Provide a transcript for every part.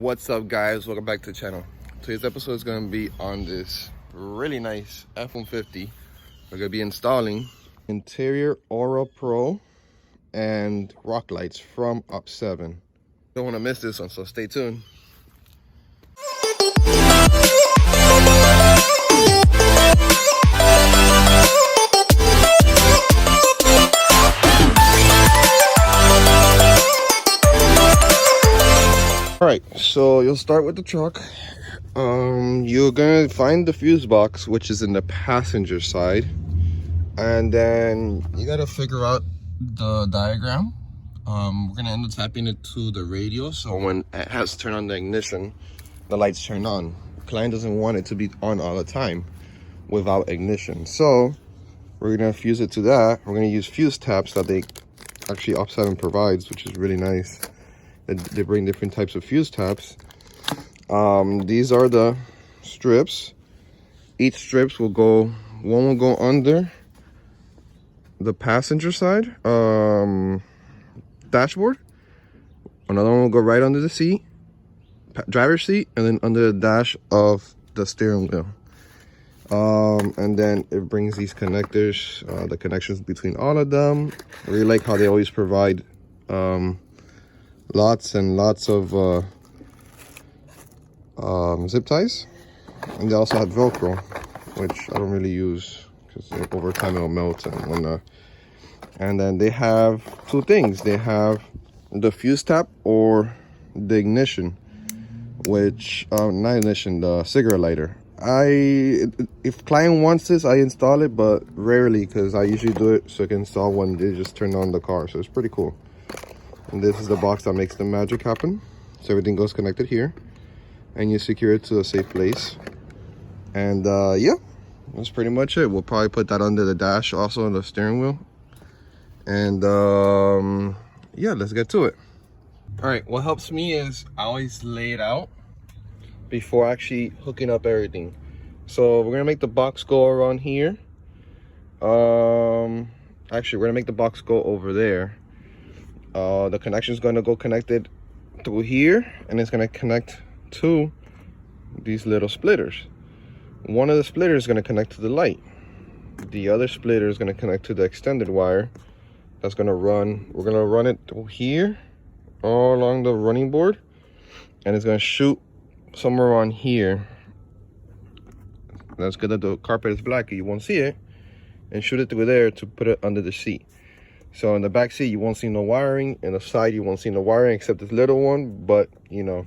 What's up, guys? Welcome back to the channel. Today's episode is going to be on this really nice F150. We're going to be installing interior Aura Pro and Rocklights from Up 7. Don't want to miss this one, so stay tuned. All right, so you'll start with the truck. You're gonna find the fuse box, which is in the passenger side, and then you gotta figure out the diagram. We're gonna end up tapping it to the radio, so when it has to turn on the ignition, the lights turn on. The client doesn't want it to be on all the time without ignition, so we're gonna fuse it to that. We're gonna use fuse taps that they actually Up 7 provides, which is really nice. They bring different types of fuse taps. These are the strips. Each strips will go, one will go under the passenger side dashboard, another one will go right under the seat, driver's seat, and then under the dash of the steering wheel. And then it brings these connectors, the connections between all of them. I really like how they always provide lots and lots of zip ties, and they also have Velcro, which I don't really use because over time it'll melt and whatnot. And then they have two things. They have the fuse tap or the ignition, which not ignition, the cigarette lighter. If client wants this, I install it, but rarely, because I usually do it so I can install when they just turn on the car. So it's pretty cool. And this is the box that makes the magic happen. So everything goes connected here, and you secure it to a safe place. And yeah, that's pretty much it. We'll probably put that under the dash, also on the steering wheel. And yeah, let's get to it. All right, what helps me is I always lay it out before actually hooking up everything. So we're gonna make the box go around here. Actually, we're gonna make the box go over there. The connection is going to go connected through here, and it's going to connect to these little splitters. One of the splitters is going to connect to the light. The other splitter is going to connect to the extended wire that's going to run. We're going to run it through here, all along the running board, and it's going to shoot somewhere on here. That's good that the carpet is black, you won't see it, and shoot it through there to put it under the seat. So in the back seat, you won't see no wiring. In the side, you won't see no wiring except this little one. But, you know,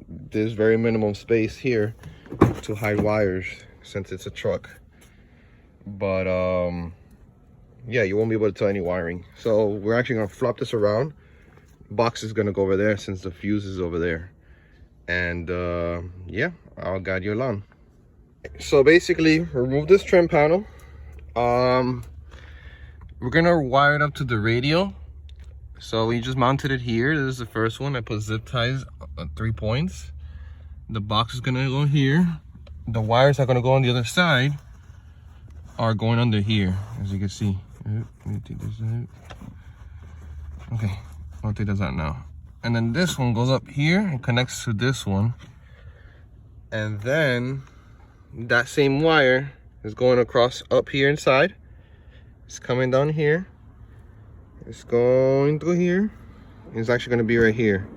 there's very minimum space here to hide wires since it's a truck. But, yeah, you won't be able to tell any wiring. So we're actually going to flop this around. Box is going to go over there since the fuse is over there. And, yeah, I'll guide you along. So basically, remove this trim panel. We're gonna wire it up to the radio. So we just mounted it here. This is the first one. I put zip ties on 3 points. The box is gonna go here. The wires are gonna go on the other side are going under here, as you can see. Let me take this out. Okay, I'll take this out now. And then this one goes up here and connects to this one. And then that same wire is going across up here inside. It's coming down here. It's going through here. It's actually going to be right here.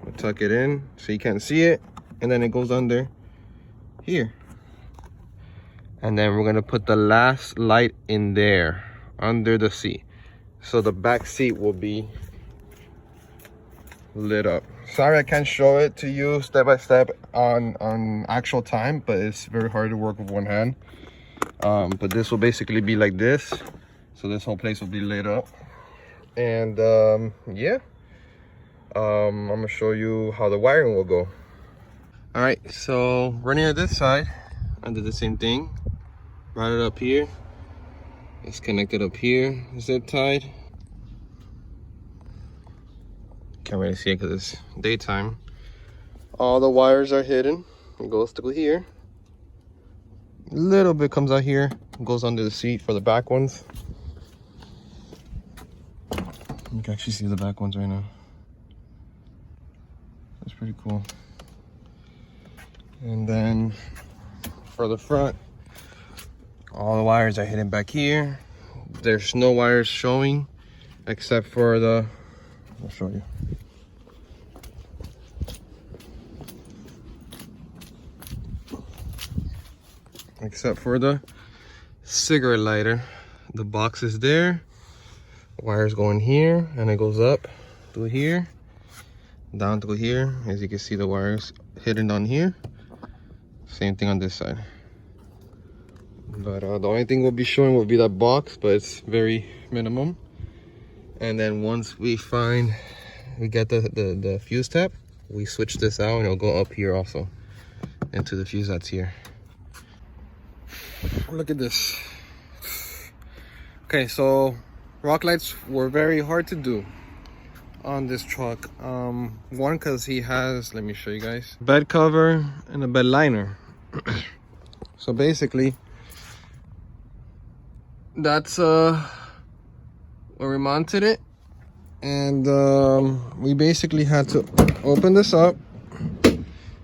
We'll tuck it in so you can't see it. And then it goes under here. And then we're going to put the last light in there, under the seat. So the back seat will be lit up. Sorry I can't show it to you step by step on actual time, but it's very hard to work with one hand. But this will basically be like this. So this whole place will be lit up. And yeah, I'm gonna show you how the wiring will go. All right, so running at this side, I did the same thing. Brought it up here. It's connected up here, zip tied. Can't really see it because it's daytime. All the wires are hidden. It goes through here. A little bit comes out here, goes under the seat for the back ones. You can actually see the back ones right now. That's pretty cool. And then for the front, all the wires are hidden back here. There's no wires showing except for the, I'll show you. Except for the cigarette lighter. The box is there. Wires going here, and it goes up to here, down to here. As you can see, the wires hidden on here. Same thing on this side. But the only thing we'll be showing will be that box, but it's very minimum. And then once we get the fuse tab, we switch this out and it'll go up here also into the fuse that's here. Look at this. Okay, so Rocklights were very hard to do on this truck. One, because he has, let me show you guys, bed cover and a bed liner. So basically, that's where we mounted it. And we basically had to open this up.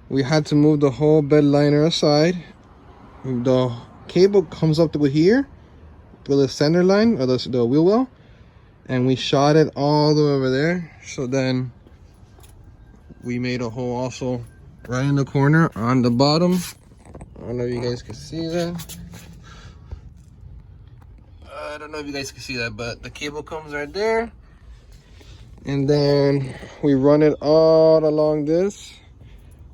We had to move the whole bed liner aside. The cable comes up to here to the center line, or the wheel well, and we shot it all the way over there. So then we made a hole also right in the corner on the bottom. I don't know if you guys can see that. I don't know if you guys can see that, but the cable comes right there. And then we run it all along this.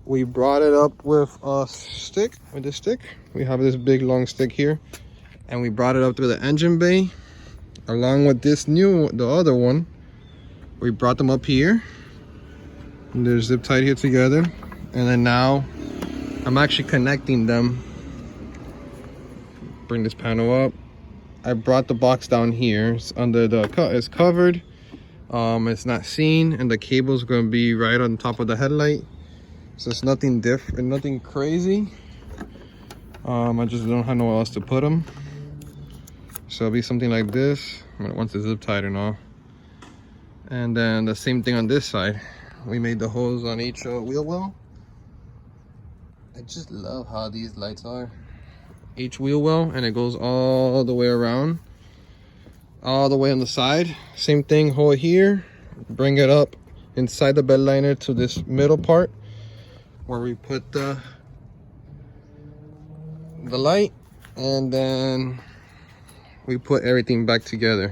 We brought it up with a stick, with this stick. We have this big long stick here. And we brought it up to the engine bay. Along with this the other one. We brought them up here. And they're zip tied here together. And then now, I'm actually connecting them. Bring this panel up. I brought the box down here. It's under it's covered. It's not seen. And the cable's gonna be right on top of the headlight. So it's nothing different, nothing crazy. I just don't have nowhere else to put them. So it'll be something like this once it's zip tied and all. And then the same thing on this side. We made the holes on each wheel well. I just love how these lights are. Each wheel well, and it goes all the way around, all the way on the side. Same thing, hole here. Bring it up inside the bed liner to this middle part, where we put the light, and then we put everything back together.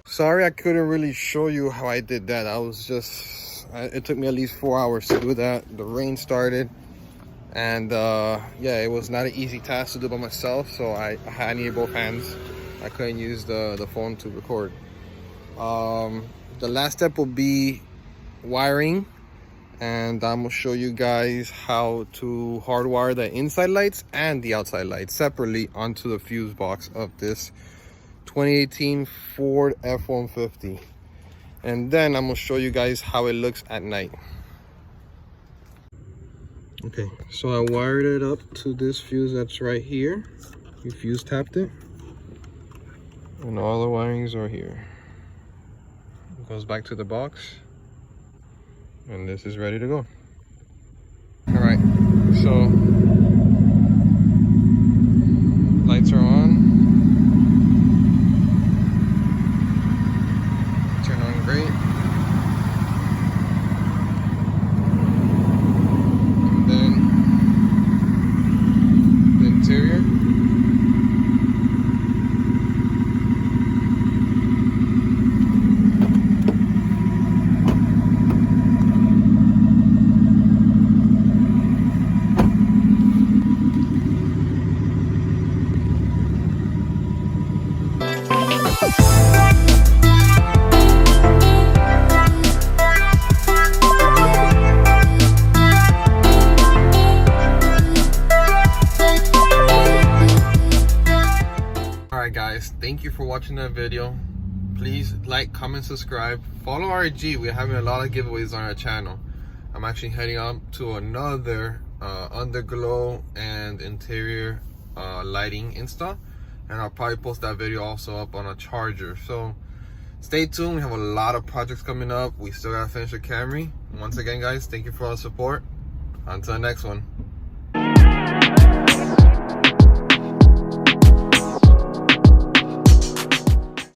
Sorry I couldn't really show you how I did that. I was just, it took me at least 4 hours to do that. The rain started, and yeah, it was not an easy task to do by myself, so I needed both hands. I couldn't use the phone to record. The last step will be wiring. And I'm gonna show you guys how to hardwire the inside lights and the outside lights separately onto the fuse box of this 2018 Ford F-150. And then I'm gonna show you guys how it looks at night. Okay, so I wired it up to this fuse that's right here. We fuse tapped it. And all the wirings are here. It goes back to the box. And this is ready to go. All right, so lights are on. Turn on great. And then the interior. Thank you for watching that video. Please like, comment, subscribe, follow our IG. We're having a lot of giveaways on our channel. I'm actually heading up to another underglow and interior lighting install, and I'll probably post that video also up on a charger. So stay tuned. We have a lot of projects coming up. We still gotta finish the Camry. Once again, guys, thank you for all the support. Until the next one.